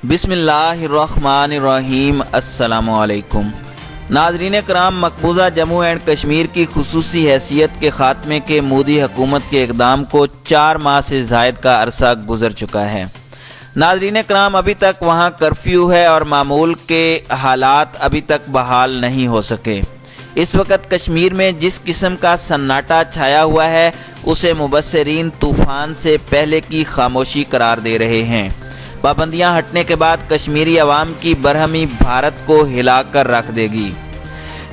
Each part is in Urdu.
بسم اللہ الرحمن الرحیم۔ السلام علیکم ناظرین کرام، مقبوضہ جموں اینڈ کشمیر کی خصوصی حیثیت کے خاتمے کے مودی حکومت کے اقدام کو 4 ماہ سے زائد کا عرصہ گزر چکا ہے۔ ناظرین کرام، ابھی تک وہاں کرفیو ہے اور معمول کے حالات ابھی تک بحال نہیں ہو سکے۔ اس وقت کشمیر میں جس قسم کا سناٹا چھایا ہوا ہے اسے مبصرین طوفان سے پہلے کی خاموشی قرار دے رہے ہیں۔ پابندیاں ہٹنے کے بعد کشمیری عوام کی برہمی بھارت کو ہلا کر رکھ دے گی۔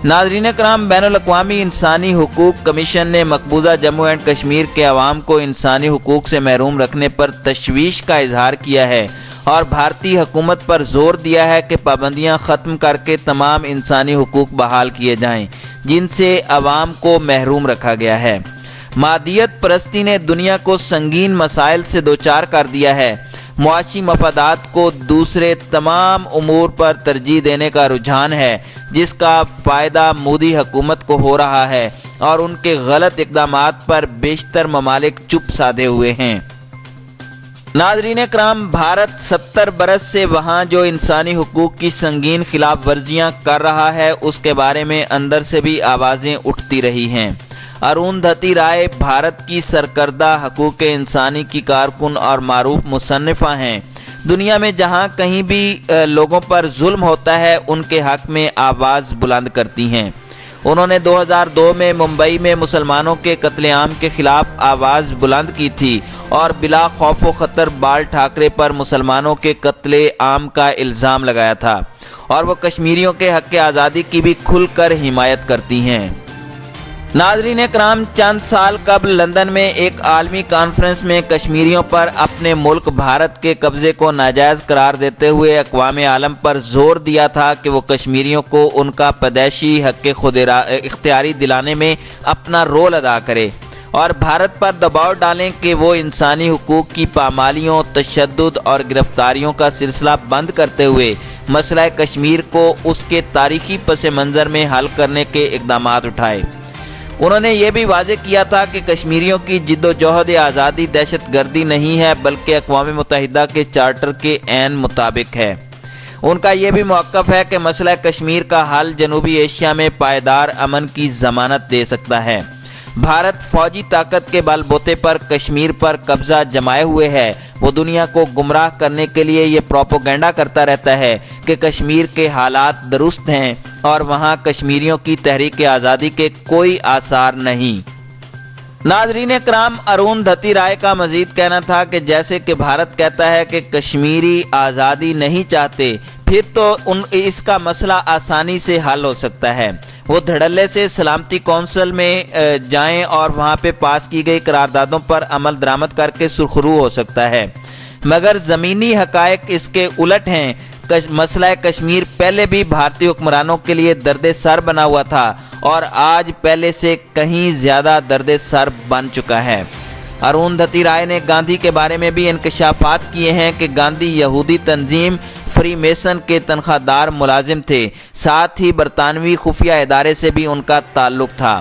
ناظرین کرام، بین الاقوامی انسانی حقوق کمیشن نے مقبوضہ جموں اینڈ کشمیر کے عوام کو انسانی حقوق سے محروم رکھنے پر تشویش کا اظہار کیا ہے اور بھارتی حکومت پر زور دیا ہے کہ پابندیاں ختم کر کے تمام انسانی حقوق بحال کیے جائیں جن سے عوام کو محروم رکھا گیا ہے۔ مادیت پرستی نے دنیا کو سنگین مسائل سے دوچار کر دیا ہے۔ معاشی مفادات کو دوسرے تمام امور پر ترجیح دینے کا رجحان ہے جس کا فائدہ مودی حکومت کو ہو رہا ہے اور ان کے غلط اقدامات پر بیشتر ممالک چپ سادھے ہوئے ہیں۔ ناظرین کرام، بھارت 70 برس سے وہاں جو انسانی حقوق کی سنگین خلاف ورزیاں کر رہا ہے اس کے بارے میں اندر سے بھی آوازیں اٹھتی رہی ہیں۔ اروندھتی رائے بھارت کی سرکردہ حقوق انسانی کی کارکن اور معروف مصنفہ ہیں۔ دنیا میں جہاں کہیں بھی لوگوں پر ظلم ہوتا ہے ان کے حق میں آواز بلند کرتی ہیں۔ انہوں نے 2002 میں ممبئی میں مسلمانوں کے قتل عام کے خلاف آواز بلند کی تھی اور بلا خوف و خطر بال ٹھاکرے پر مسلمانوں کے قتل عام کا الزام لگایا تھا، اور وہ کشمیریوں کے حق آزادی کی بھی کھل کر حمایت کرتی ہیں۔ ناظرین کرام، چند سال قبل لندن میں ایک عالمی کانفرنس میں کشمیریوں پر اپنے ملک بھارت کے قبضے کو ناجائز قرار دیتے ہوئے اقوام عالم پر زور دیا تھا کہ وہ کشمیریوں کو ان کا پیدائشی حق خود اختیاری دلانے میں اپنا رول ادا کرے اور بھارت پر دباؤ ڈالیں کہ وہ انسانی حقوق کی پامالیوں، تشدد اور گرفتاریوں کا سلسلہ بند کرتے ہوئے مسئلہ کشمیر کو اس کے تاریخی پس منظر میں حل کرنے کے اقدامات اٹھائے۔ انہوں نے یہ بھی واضح کیا تھا کہ کشمیریوں کی جد و جہد آزادی دہشت گردی نہیں ہے بلکہ اقوام متحدہ کے چارٹر کے عین مطابق ہے۔ ان کا یہ بھی موقف ہے کہ مسئلہ کشمیر کا حل جنوبی ایشیا میں پائیدار امن کی ضمانت دے سکتا ہے۔ بھارت فوجی طاقت کے بل بوتے پر کشمیر پر قبضہ جمائے ہوئے ہے۔ وہ دنیا کو گمراہ کرنے کے لیے یہ پروپیگنڈا کرتا رہتا ہے کہ کشمیر کے حالات درست ہیں اور وہاں کشمیریوں کی تحریک آزادی کے کوئی آثار نہیں۔ ناظرین کرام، اروندھتی رائے کا مزید کہنا تھا کہ جیسے کہ بھارت کہتا ہے کہ کشمیری آزادی نہیں چاہتے، پھر تو اس کا مسئلہ آسانی سے حل ہو سکتا ہے۔ وہ دھڑلے سے سلامتی کونسل میں جائیں اور وہاں پہ پاس کی گئی قراردادوں پر عمل درآمد کر کے سرخرو ہو سکتا ہے، مگر زمینی حقائق اس کے الٹ ہیں۔ مسئلہ کشمیر پہلے بھی بھارتی حکمرانوں کے لیے درد سر بنا ہوا تھا اور آج پہلے سے کہیں زیادہ درد سر بن چکا ہے۔ اروندھتی رائے نے گاندھی کے بارے میں بھی انکشافات کیے ہیں کہ گاندھی یہودی تنظیم فری میسن کے تنخواہ دار ملازم تھے، ساتھ ہی برطانوی خفیہ ادارے سے بھی ان کا تعلق تھا۔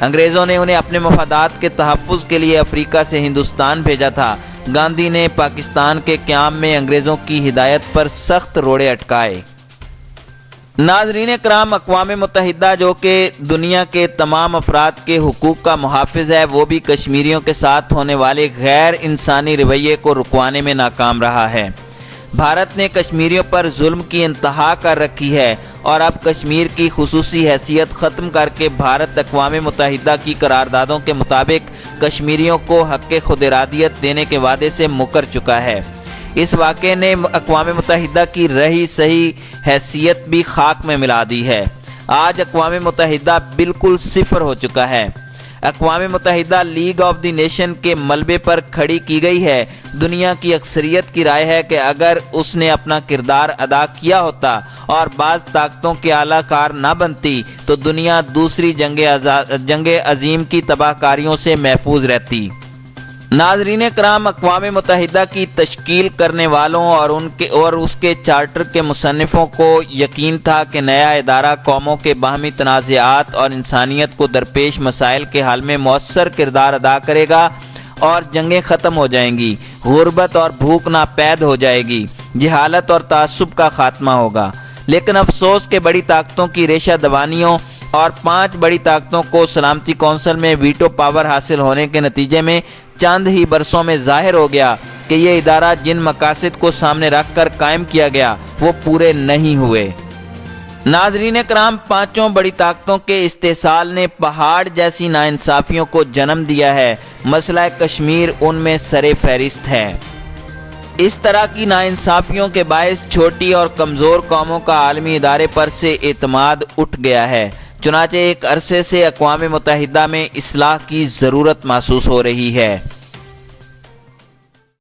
انگریزوں نے انہیں اپنے مفادات کے تحفظ کے لیے افریقہ سے ہندوستان بھیجا تھا۔ گاندھی نے پاکستان کے قیام میں انگریزوں کی ہدایت پر سخت روڑے اٹکائے۔ ناظرین کرام، اقوام متحدہ جو کہ دنیا کے تمام افراد کے حقوق کا محافظ ہے، وہ بھی کشمیریوں کے ساتھ ہونے والے غیر انسانی رویے کو رکوانے میں ناکام رہا ہے۔ بھارت نے کشمیریوں پر ظلم کی انتہا کر رکھی ہے اور اب کشمیر کی خصوصی حیثیت ختم کر کے بھارت اقوام متحدہ کی قراردادوں کے مطابق کشمیریوں کو حق خود ارادیت دینے کے وعدے سے مکر چکا ہے۔ اس واقعے نے اقوام متحدہ کی رہی صحیح حیثیت بھی خاک میں ملا دی ہے۔ آج اقوام متحدہ بالکل صفر ہو چکا ہے۔ اقوام متحدہ لیگ آف دی نیشن کے ملبے پر کھڑی کی گئی ہے۔ دنیا کی اکثریت کی رائے ہے کہ اگر اس نے اپنا کردار ادا کیا ہوتا اور بعض طاقتوں کے اعلیٰ کار نہ بنتی تو دنیا دوسری جنگ عظیم کی تباہ کاریوں سے محفوظ رہتی۔ ناظرین کرام، اقوام متحدہ کی تشکیل کرنے والوں اور اس کے چارٹر کے مصنفوں کو یقین تھا کہ نیا ادارہ قوموں کے باہمی تنازعات اور انسانیت کو درپیش مسائل کے حل میں مؤثر کردار ادا کرے گا اور جنگیں ختم ہو جائیں گی، غربت اور بھوک ناپید ہو جائے گی۔ جہالت اور تعصب کا خاتمہ ہوگا۔ لیکن افسوس کہ بڑی طاقتوں کی ریشہ دوانیوں اور 5 بڑی طاقتوں کو سلامتی کونسل میں ویٹو پاور حاصل ہونے کے نتیجے میں چند ہی برسوں میں ظاہر ہو گیا کہ یہ ادارہ جن مقاصد کو سامنے رکھ کر قائم کیا گیا وہ پورے نہیں ہوئے۔ ناظرین کرام، 5 بڑی طاقتوں کے استحصال نے پہاڑ جیسی ناانصافیوں کو جنم دیا ہے۔ مسئلہ کشمیر ان میں سر فہرست ہے۔ اس طرح کی ناانصافیوں کے باعث چھوٹی اور کمزور قوموں کا عالمی ادارے پر سے اعتماد اٹھ گیا ہے۔ چنانچہ ایک عرصے سے اقوام متحدہ میں اصلاح کی ضرورت محسوس ہو رہی ہے۔